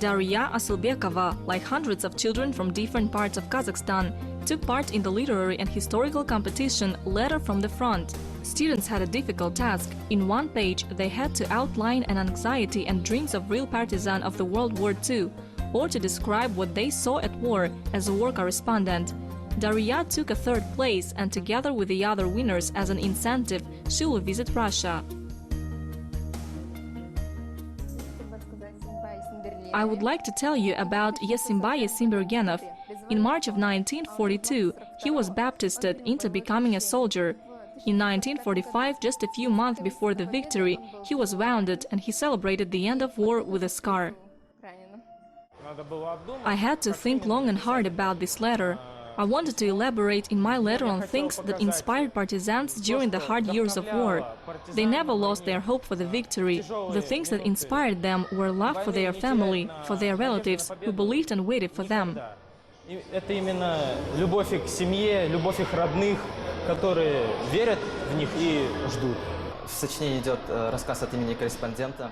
Daria Asylbekova, like hundreds of children from different parts of Kazakhstan, took part in the literary and historical competition Letter from the Front. Students had a difficult task. In one page, they had to outline an anxiety and dreams of real partisan of the World War II, or to describe what they saw at war as a war correspondent. Daria took a third place, and together with the other winners as an incentive, she will visit Russia. I would like to tell you about Yesimbaye Simbergenov. In March of 1942, he was baptized into becoming a soldier. In 1945, just a few months before the victory, he was wounded and he celebrated the end of war with a scar. I had to think long and hard about this letter. I wanted to elaborate in my letter on things that inspired partisans during the hard years of war. They never lost their hope for the victory. The things that inspired them were love for their family, for their relatives, who believed and waited for them. Это именно любовь к семье, любовь их родных, которые верят в них и ждут.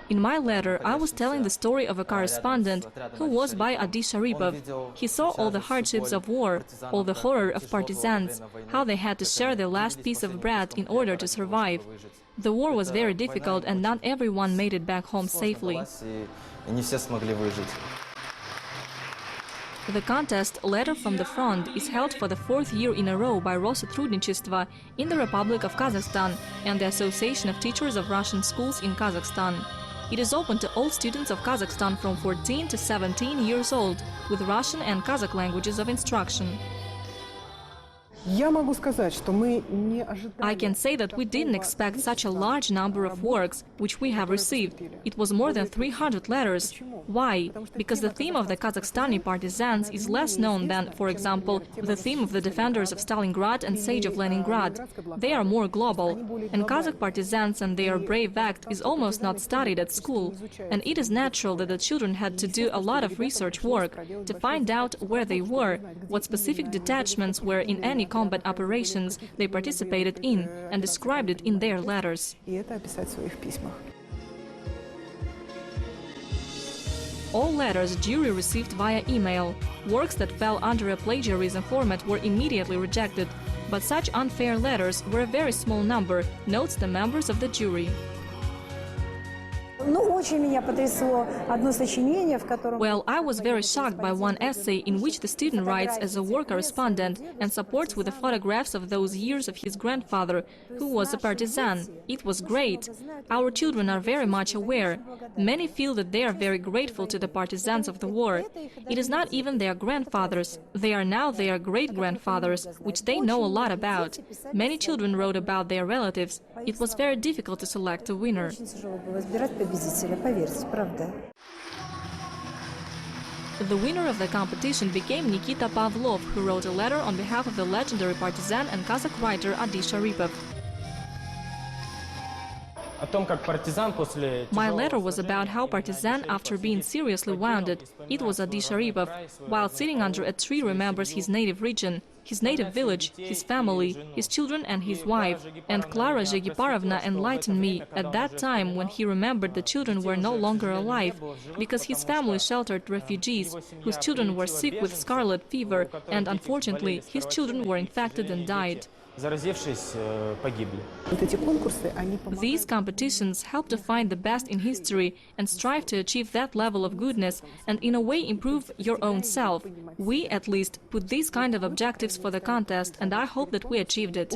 In my letter, I was telling the story of a correspondent who was by Adi Sharipov. He saw all the hardships of war, all the horror of partisans, how they had to share their last piece of bread in order to survive. The war was very difficult and not everyone made it back home safely. The contest Letter from the Front is held for the fourth year in a row by Rossотрудничество in the Republic of Kazakhstan and the Association of Teachers of Russian Schools in Kazakhstan. It is open to all students of Kazakhstan from 14 to 17 years old, with Russian and Kazakh languages of instruction. I can say that we didn't expect such a large number of works, which we have received. It was more than 300 letters. Why? Because the theme of the Kazakhstani partisans is less known than, for example, the theme of the defenders of Stalingrad and Siege of Leningrad. They are more global, and Kazakh partisans and their brave act is almost not studied at school. And it is natural that the children had to do a lot of research work to find out where they were, what specific detachments were in any combat operations they participated in, and described it in their letters. All letters jury received via email. Works that fell under a plagiarism format were immediately rejected, but such unfair letters were a very small number, notes the members of the jury. Well, I was very shocked by one essay in which the student writes as a war correspondent and supports with the photographs of those years of his grandfather, who was a partisan. It was great. Our children are very much aware. Many feel that they are very grateful to the partisans of the war. It is not even their grandfathers. They are now their great-grandfathers, which they know a lot about. Many children wrote about their relatives. It was very difficult to select a winner. The winner of the competition became Nikita Pavlov, who wrote a letter on behalf of the legendary partisan and Kazakh writer Adi Sharipov. My letter was about how partisan, after being seriously wounded, it was Adi Sharipov, while sitting under a tree, remembers his native region, his native village, his family, his children and his wife. And Clara Zhegiparovna enlightened me at that time when he remembered the children were no longer alive, because his family sheltered refugees, whose children were sick with scarlet fever, and unfortunately his children were infected and died. These competitions help to find the best in history and strive to achieve that level of goodness and in a way improve your own self. We, at least, put these kind of objectives for the contest, and I hope that we achieved it.